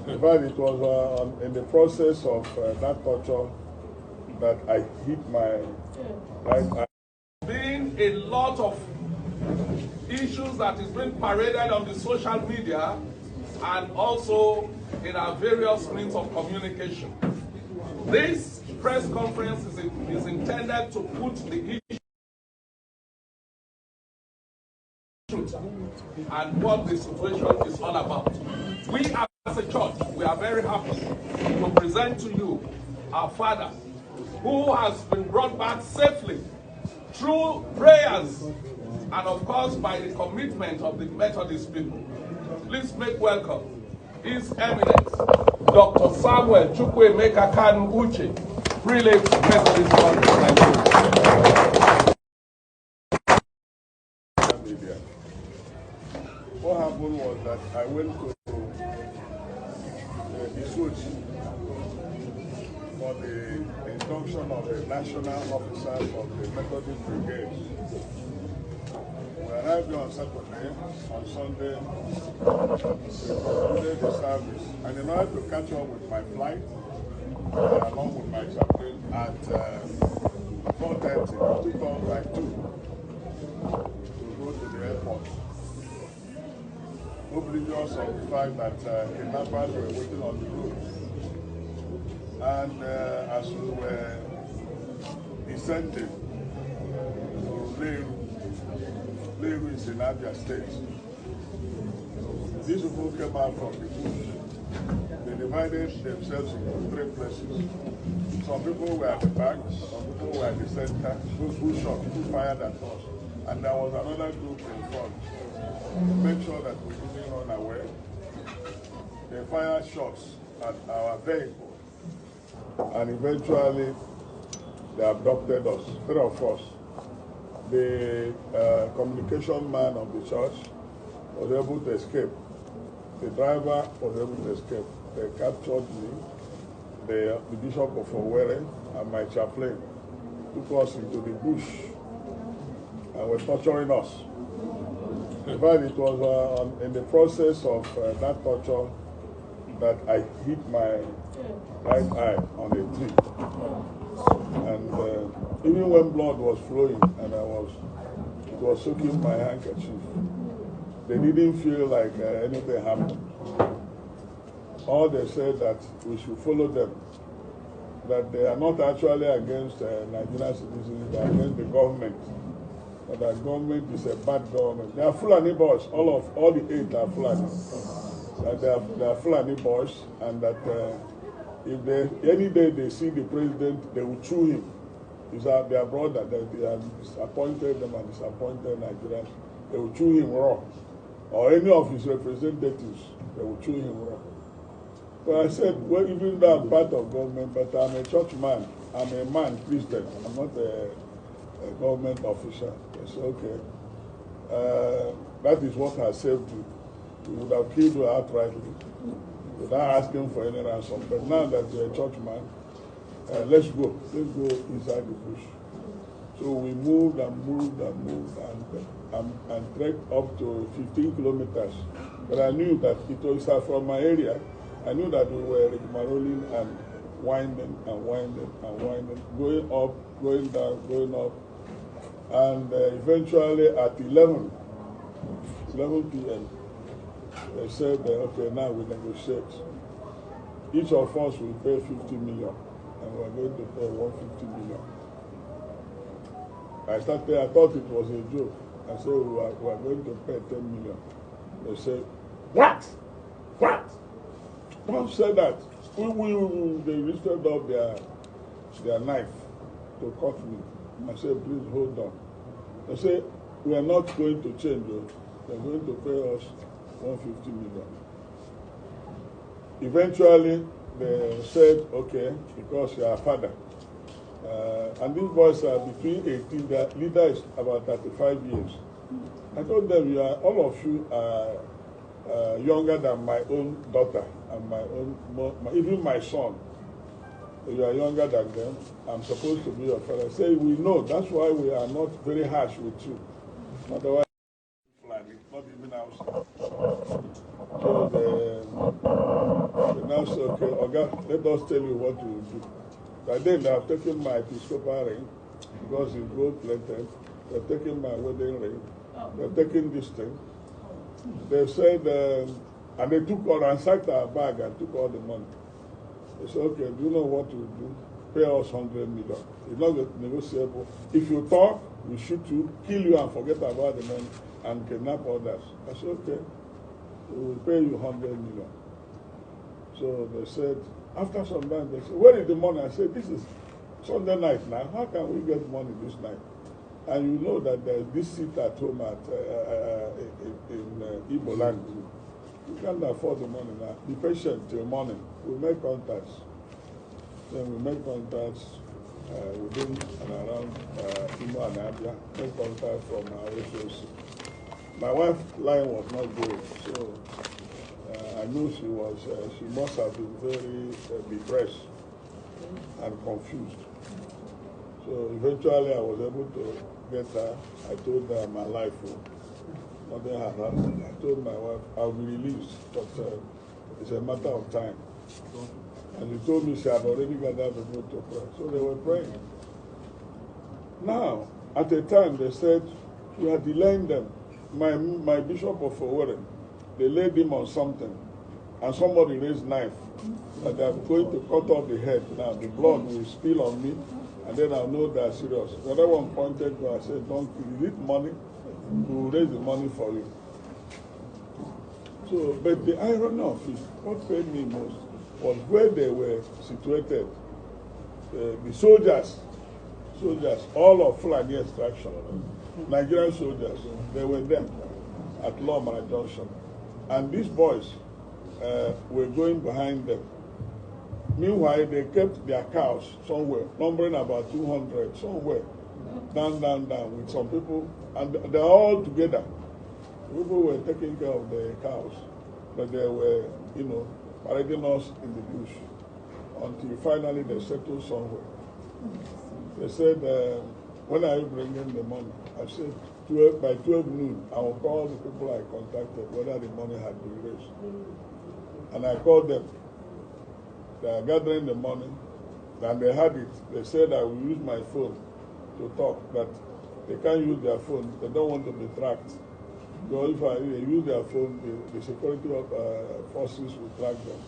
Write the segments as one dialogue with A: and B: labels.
A: In fact, it was in the process of that torture that I hit my right eye.
B: Being a lot of issues that is being paraded on the social media and also in our various means of communication. This press conference is intended to put the issue and what the situation is all about. We as a church, we are very happy to present to you our father, who has been brought back safely through prayers and of course by the commitment of the Methodist people. Please make welcome His Eminence, Dr. Samuel Chukwuemeka Kanu Uche, Prelate Methodist Church.
A: What happened was that I went to Isuchi for the induction of the national officers of the Methodist Brigade. We arrived on Saturday. On Sunday, we concluded the service. And in order to catch up with my flight, along with my chaplain, at 4:30, we took by 2 to go to the airport. Oblivious of the fact that kidnappers were waiting on the road. And as we were descending to Leru is in Abia State, these people came out from the bush. They divided themselves into 3 places. Some people were at the back, some people were at the center, who shot, who fired at us. And there was another group in front. To make sure that we didn't run away, they fired shots at our vehicle, and eventually they abducted us, 3 of us. The communication man of the church was able to escape. The driver was able to escape. They captured me, the Bishop of Owerri, and my chaplain took us into the bush and were torturing us. In fact, it was in the process of that torture that I hit my right eye on a tree. And even when blood was flowing and it was soaking my handkerchief, they didn't feel like anything happened. All they said that we should follow them, that they are not actually against Nigerian citizens, they are against the government. But that government is a bad government. They are Fulani boys. All the 8 are Fulani. They are Fulani boys, and that if any day they see the president, they will chew him. He's their brother. They have disappointed them and disappointed Nigerians. They will chew him raw. Or any of his representatives, they will chew him raw. So I said, well, even though I'm part of government, but I'm a church man. I'm a man, Christian. I'm not a government official. I said, okay, that is what has saved you. We would have killed you outrightly without asking for any ransom. But now that you're a church man, let's go. Let's go inside the bush. So we moved and moved and moved and trekked up to 15 kilometers. But I knew that it was from my area. I knew that we were rigmaroling and winding and winding and winding, going up, going down, going up. And eventually at 11 p.m., they said, okay, now we negotiate. Each of us will pay 50 million, and we're going to pay 150 million. I thought it was a joke. I said, we are going to pay 10 million. They said, what? What? Don't say that. They lifted up their knife to cut me. I said, please hold on. They said, we are not going to change it. They're going to pay us 150 million. Eventually, they said, okay, because you are a father. And these boys are between 18, their leader is about 35 years. I told them, all of you are younger than my own daughter and even my son. You are younger than them. I'm supposed to be your father. Say, we know. That's why we are not very harsh with you. Otherwise, not even outside. So the now say, okay, Oga, let us tell you what we will do. By then they have taken my Episcopal ring because it's gold plated. They're taking my wedding ring. They're taking this thing. They said, and they took all, ransacked our bag and took all the money. They said, okay, do you know what we will do? Pay us 100 million. It's not negotiable. If you talk, we shoot you, kill you, and forget about the money and kidnap others. I said, okay, we will pay you 100 million. So they said, after some time, they said, where is the money? I said, this is Sunday night now. How can we get money this night? And you know that there's this seat at home in Igbo land. You can't afford the money now. Be patient till morning. We'll make contacts. Then we make contacts within and around Imo and Abia. Make contact from our HOC. My wife's line was not good, so I knew she must have been very depressed and confused. So eventually I was able to get her. I told her my life, nothing had happened. I told my wife I'll be released, but it's a matter of time. And she told me she had already gathered people to pray. So they were praying. Now, at the time they said, we are delaying them. My Bishop of Owerri, they laid him on something, and somebody raised knife, and they are going to cut off the head. Now the blood will spill on me, and then I'll know they're serious. The other one pointed to, I said, don't kill, is it money? We will raise the money for you. So, but the irony of it, what paid me most was where they were situated. The soldiers, all of Fulani extraction, Nigerian soldiers, they were there at Loma Junction. And these boys were going behind them. Meanwhile, they kept their cows somewhere, numbering about 200, somewhere, down, with some people, and they're all together. People were taking care of the cows, but they were, parading us in the bush until finally they settled somewhere. They said, when are you bringing the money? I said, by 12 noon, I will call the people I contacted whether the money had been raised. And I called them. They are gathering the money, and they had it. They said I will use my phone to talk, but they can't use their phone. They don't want to be tracked. Because if they use their phone, the security forces will track them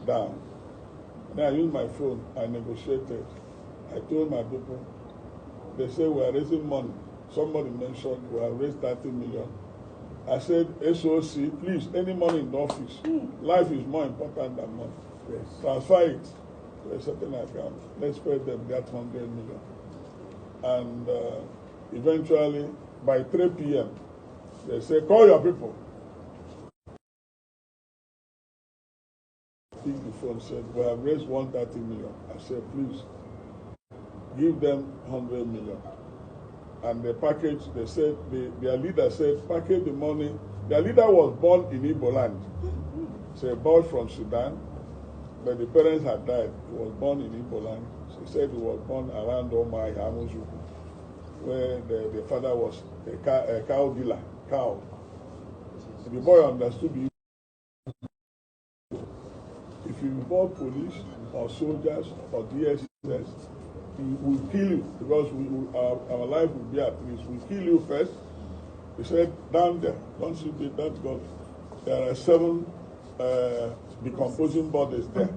A: down. Then I used my phone. I negotiated. I told my people, they said we are raising money. Somebody mentioned we have raised 30 million. I said, SOC, please, any money in the office. Life is more important than money. Yes. Transfer it to a certain account. Let's pay them that 100 million. And eventually, by 3 p.m., they say, call your people. Pick the phone, said, we have raised 130 million. I said, please, give them 100 million. And the package, they said, their leader said, package the money. Their leader was born in Igbo land. It's a boy from Sudan, but the parents had died. He was born in Igbo land. She said he was born around Omai, Hamuzu, where the father was a cow dealer. Cow. The boy understood the if you involve police or soldiers or DSS, we will kill you because our life will be at risk. We kill you first. He said, down there, don't see that God. There are 7 decomposing bodies there.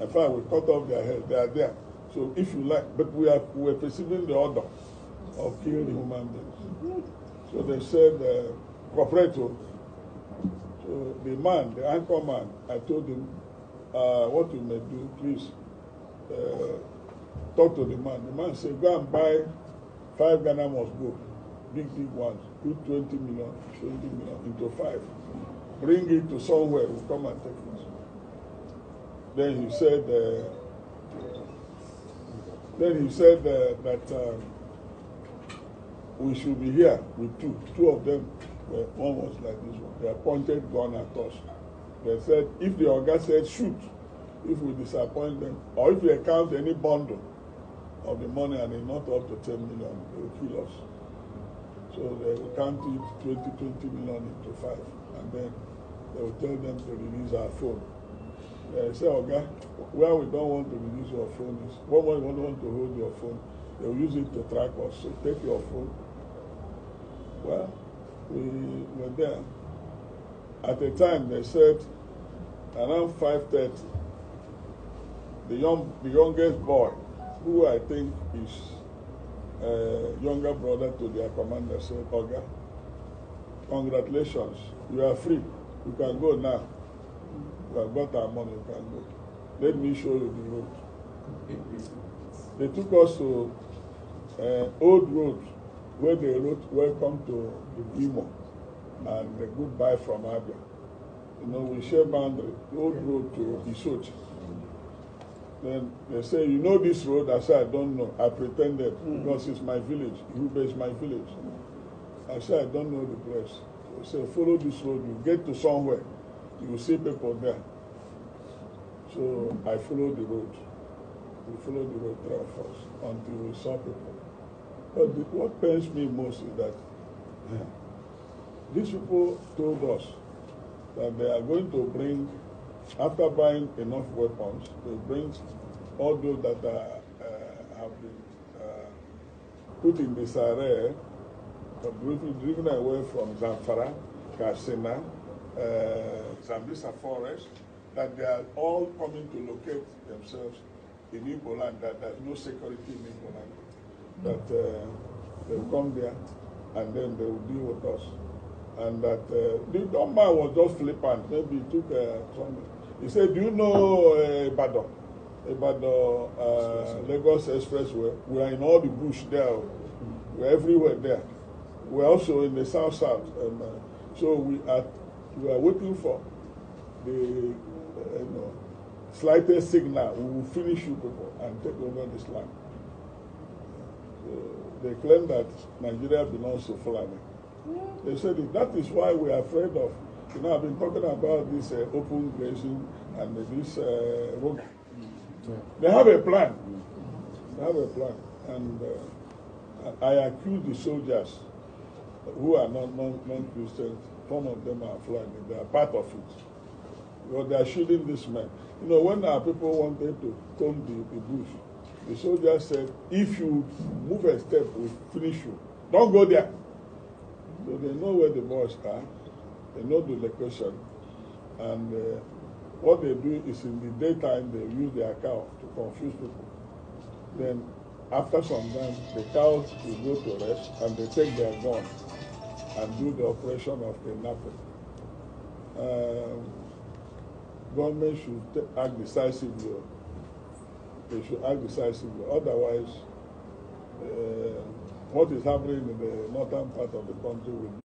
A: In fact, we cut off their head. They are there. So if you like, but we are perceiving the order of killing the human beings. So they said, cooperate. So the man, the anchor man, I told him, what we may do, please talk to the man. The man said, go and buy 5 Ghana must go, big ones, put 20 million into 5. Bring it to somewhere, we'll come and take it. Then he said, that we should be here with 2. 2 of them, one was like this one. They pointed gun at us. They said, if the Oga said shoot, if we disappoint them, or if they count any bundle of the money and it's not up to 10 million, they will kill us. So they will count it 20 million into 5, and then they will tell them to release our phone. say, okay, where we don't want to use your phone is, when we don't want to hold your phone, they'll use it to track us. So take your phone. Well, we were there. At the time, they said around 5:30, the youngest boy, who I think is younger brother to their commander, said, Oga, congratulations, you are free. You can go now. You have got our money, you can go. Let me show you the road. They took us to old road where they wrote welcome to Imo and goodbye from Abia. You know, we share boundary, old road to Isochi. Then they say, you know this road? I said, I don't know. I pretended because it's my village. Ube is my village. I said, I don't know the place. They say, follow this road. You get to somewhere. You will see people there. So I followed the road. We followed the road there first until we saw people. But what pains me most is that these people told us that they are going to bring, after buying enough weapons, they bring all those that have been put in disarray, driven away from Zamfara, Katsina, Zambisa forest, that they are all coming to locate themselves in Igbo land, that there's no security in Igbo land, that they will come there and then they will deal with us. And that the young man was just flippant. Maybe he took something. He said, do you know Ibadan? Lagos Expressway? We are in all the bush there. We're everywhere there. We're also in the south. So we are waiting for the slightest signal. We will finish you people and take over this land. They claim that Nigeria belongs to Fulani. They said that is why we are afraid of. You know, I've been talking about this open grazing and this road. They have a plan. They have a plan. And I accuse the soldiers who are not non-Christians. Some of them are Fulani. They are part of it. Because they are shooting this man. You know, when our people wanted to comb the bush, the soldiers said, if you move a step, we'll finish you. Don't go there. So they know where the boys are. They know the location. And what they do is in the daytime, they use their cow to confuse people. Then after some time, the cows will go to rest and they take their gun and do the operation of kidnapping. Government should act decisively. They should act decisively. Otherwise, what is happening in the northern part of the country will